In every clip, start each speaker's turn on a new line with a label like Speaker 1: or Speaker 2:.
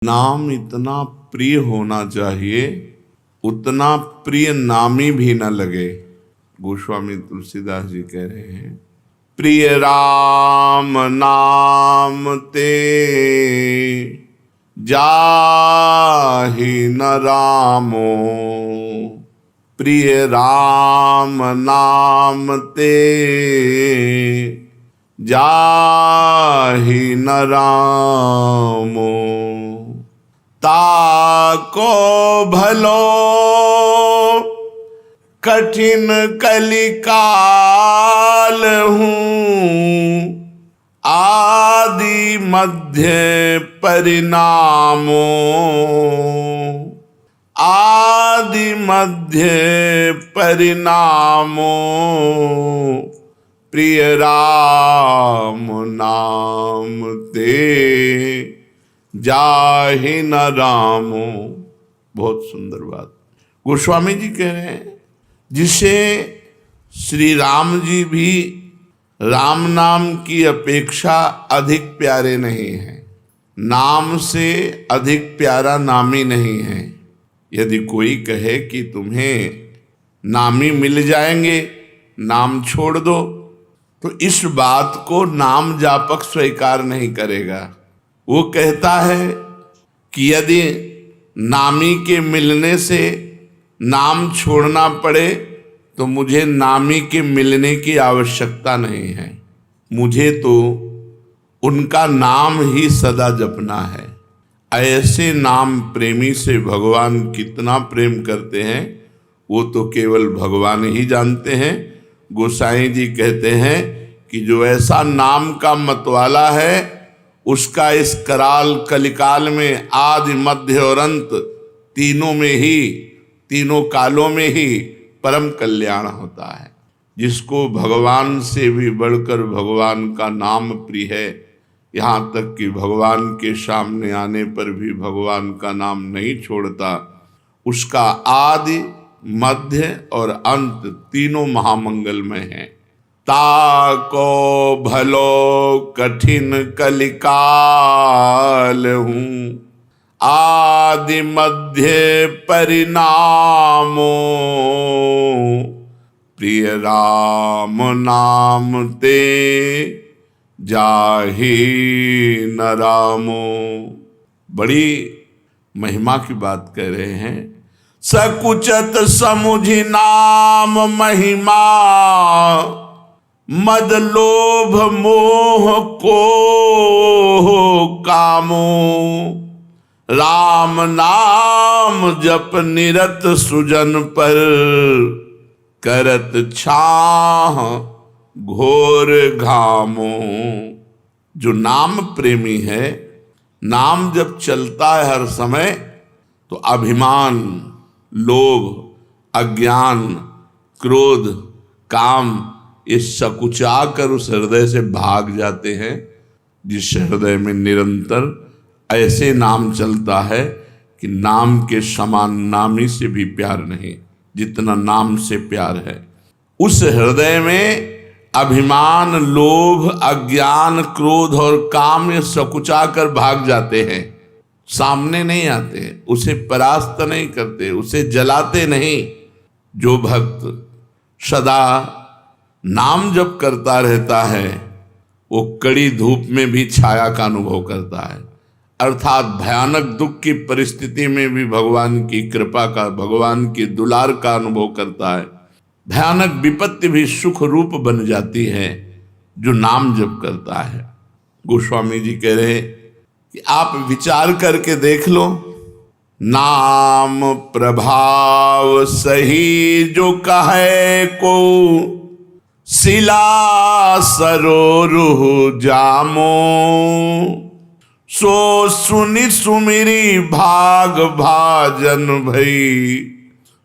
Speaker 1: नाम इतना प्रिय होना चाहिए उतना प्रिय नामी भी न लगे। गोस्वामी तुलसीदास जी कह रहे हैं, प्रिय राम नाम ते जाहि न रामो, प्रिय राम नाम ते जाहि न रामो, ताको भलो कठिन कलिकाल हूँ, आदि मध्य परिणामो, आदि मध्य परिणामो, प्रिय राम नाम ते जाहि न रामो। बहुत सुंदर बात गोस्वामी जी कह रहे हैं, जिसे श्री राम जी भी राम नाम की अपेक्षा अधिक प्यारे नहीं हैं, नाम से अधिक प्यारा नामी नहीं है। यदि कोई कहे कि तुम्हें नामी मिल जाएंगे, नाम छोड़ दो, तो इस बात को नाम जापक स्वीकार नहीं करेगा। वो कहता है कि यदि नामी के मिलने से नाम छोड़ना पड़े तो मुझे नामी के मिलने की आवश्यकता नहीं है, मुझे तो उनका नाम ही सदा जपना है। ऐसे नाम प्रेमी से भगवान कितना प्रेम करते हैं वो तो केवल भगवान ही जानते हैं। गोसाई जी कहते हैं कि जो ऐसा नाम का मतवाला है उसका इस कराल कलिकाल में आदि मध्य और अंत तीनों में ही, तीनों कालों में ही परम कल्याण होता है। जिसको भगवान से भी बढ़कर भगवान का नाम प्रिय है, यहाँ तक कि भगवान के सामने आने पर भी भगवान का नाम नहीं छोड़ता, उसका आदि मध्य और अंत तीनों महामंगलमय हैं। ताको भलो कठिन कलिकाल हूँ, आदि मध्य परिणामो, प्रिय राम नाम ते जाहि न रामो। बड़ी महिमा की बात कह रहे हैं। सकुचत समुझि नाम महिमा, मद लोभ मोह को कामो, राम नाम जप निरत सुजन पर, करत छाह घोर घामो। जो नाम प्रेमी है, नाम जब चलता है हर समय तो अभिमान, लोभ, अज्ञान, क्रोध, काम ये सकुचा कर उस हृदय से भाग जाते हैं। जिस हृदय में निरंतर ऐसे नाम चलता है कि नाम के समान नामी से भी प्यार नहीं, जितना नाम से प्यार है, उस हृदय में अभिमान, लोभ, अज्ञान, क्रोध और काम ये सकुचा कर भाग जाते हैं, सामने नहीं आते, उसे परास्त नहीं करते, उसे जलाते नहीं। जो भक्त सदा नाम जप करता रहता है वो कड़ी धूप में भी छाया का अनुभव करता है, अर्थात भयानक दुख की परिस्थिति में भी भगवान की कृपा का, भगवान की दुलार का अनुभव करता है। भयानक विपत्ति भी सुख रूप बन जाती है जो नाम जप करता है। गोस्वामी जी कह रहे कि आप विचार करके देख लो, नाम प्रभाव सही जो कहे को, शिला सरोरुह जामो, सो सुनि सुमिरी भाग भाजन भई,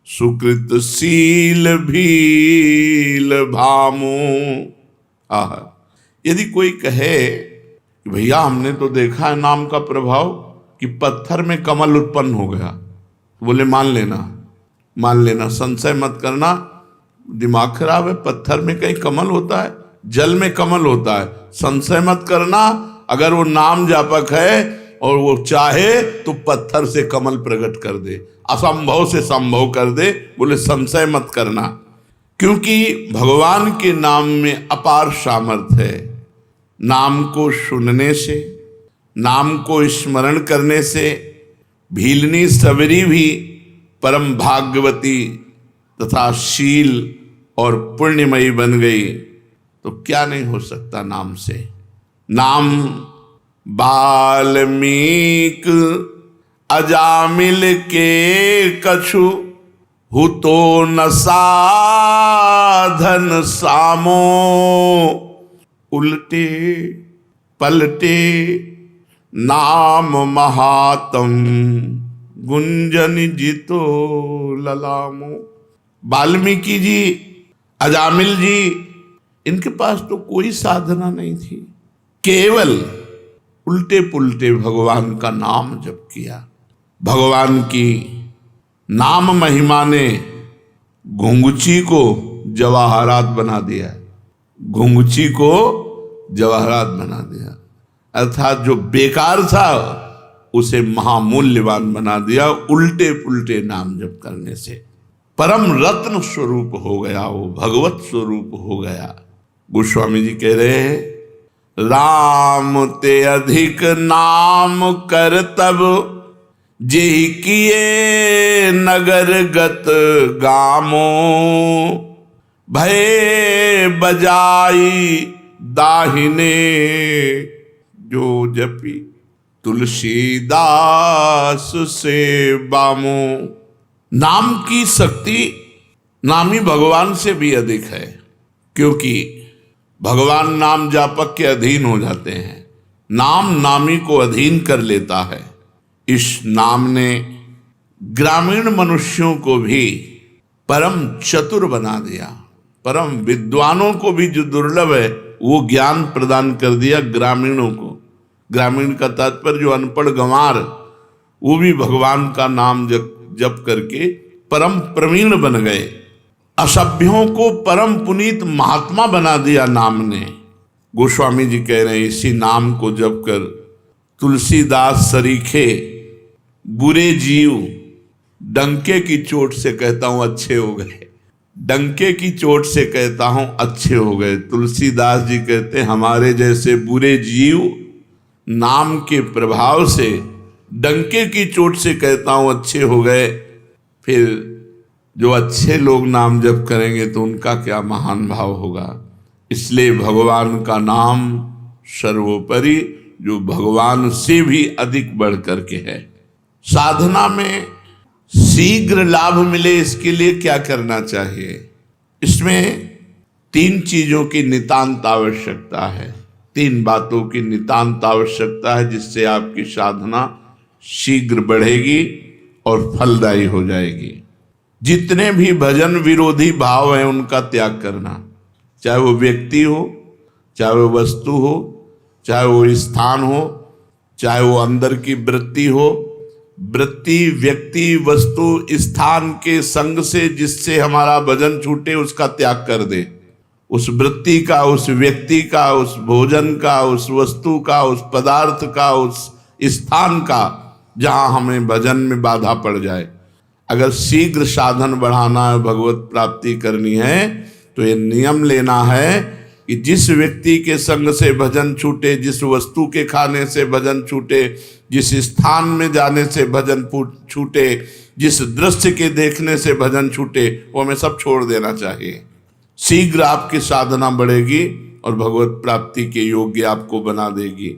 Speaker 1: सुकृत शील भील भामो। आह, यदि कोई कहे कि भैया हमने तो देखा है नाम का प्रभाव कि पत्थर में कमल उत्पन्न हो गया, बोले मान लेना, संशय मत करना, दिमाग खराब है। पत्थर में कहीं कमल होता है? जल में कमल होता है। संशय मत करना, अगर वो नाम जापक है और वो चाहे तो पत्थर से कमल प्रकट कर दे, असंभव से संभव कर दे। बोले संशय मत करना, क्योंकि भगवान के नाम में अपार सामर्थ्य है। नाम को सुनने से, नाम को स्मरण करने से भीलनी सबरी भी परम भाग्यवती तथा शील और पुण्यमयी बन गई। तो क्या नहीं हो सकता नाम से। नाम वाल्मीक अजामिल के कछु, हु तो न साधन सामो। उल्टे पलटे नाम महात्म, गुंजन जितो ललामो। वाल्मीकि जी, अजामिल जी, इनके पास तो कोई साधना नहीं थी, केवल उल्टे पुल्टे भगवान का नाम जप किया। भगवान की नाम महिमा ने घुंघची को जवाहरात बना दिया, घुंघची को जवाहरात बना दिया, अर्थात जो बेकार था उसे महामूल्यवान बना दिया उल्टे पुल्टे नाम जप करने से। परम रत्न स्वरूप हो गया, वो भगवत स्वरूप हो गया। गोस्वामी जी कह रहे हैं, राम ते अधिक नाम कर तब, जेहि किए नगर गत गामो। भय बजाई दाहिने, जो जपी तुलसीदास से बामो। नाम की शक्ति नामी भगवान से भी अधिक है, क्योंकि भगवान नाम जापक के अधीन हो जाते हैं, नाम नामी को अधीन कर लेता है। इस नाम ने ग्रामीण मनुष्यों को भी परम चतुर बना दिया, परम विद्वानों को भी जो दुर्लभ है वो ज्ञान प्रदान कर दिया ग्रामीणों को। ग्रामीण का तात्पर्य जो अनपढ़ गंवार, वो भी भगवान का नाम जप करके परम प्रवीण बन गए। असभ्यों को परम पुनीत महात्मा बना दिया नाम ने। गोस्वामी जी कह रहे हैं, इसी नाम को जप कर तुलसीदास सरीखे बुरे जीव डंके की चोट से कहता हूं अच्छे हो गए, डंके की चोट से कहता हूं अच्छे हो गए। तुलसीदास जी कहते हमारे जैसे बुरे जीव नाम के प्रभाव से, डंके की चोट से कहता हूं अच्छे हो गए। फिर जो अच्छे लोग नाम जप करेंगे तो उनका क्या महान भाव होगा। इसलिए भगवान का नाम सर्वोपरि, जो भगवान से भी अधिक बढ़ करके है। साधना में शीघ्र लाभ मिले इसके लिए क्या करना चाहिए? इसमें 3 चीजों की नितांत आवश्यकता है, 3 बातों की नितांत आवश्यकता है, जिससे आपकी साधना शीघ्र बढ़ेगी और फलदायी हो जाएगी। जितने भी भजन विरोधी भाव हैं उनका त्याग करना, चाहे वो व्यक्ति हो, चाहे वो वस्तु हो, चाहे वो स्थान हो, चाहे वो अंदर की वृत्ति हो। वृत्ति, व्यक्ति, वस्तु, स्थान के संग से जिससे हमारा भजन छूटे उसका त्याग कर दे। उस वृत्ति का, उस व्यक्ति का, उस भोजन का, उस वस्तु का, उस पदार्थ का, उस स्थान का, जहां हमें भजन में बाधा पड़ जाए। अगर शीघ्र साधन बढ़ाना है, भगवत प्राप्ति करनी है, तो ये नियम लेना है कि जिस व्यक्ति के संग से भजन छूटे, जिस वस्तु के खाने से भजन छूटे, जिस स्थान में जाने से भजन छूटे, जिस दृश्य के देखने से भजन छूटे, वो हमें सब छोड़ देना चाहिए। शीघ्र आपकी साधना बढ़ेगी और भगवत प्राप्ति के योग्य आपको बना देगी।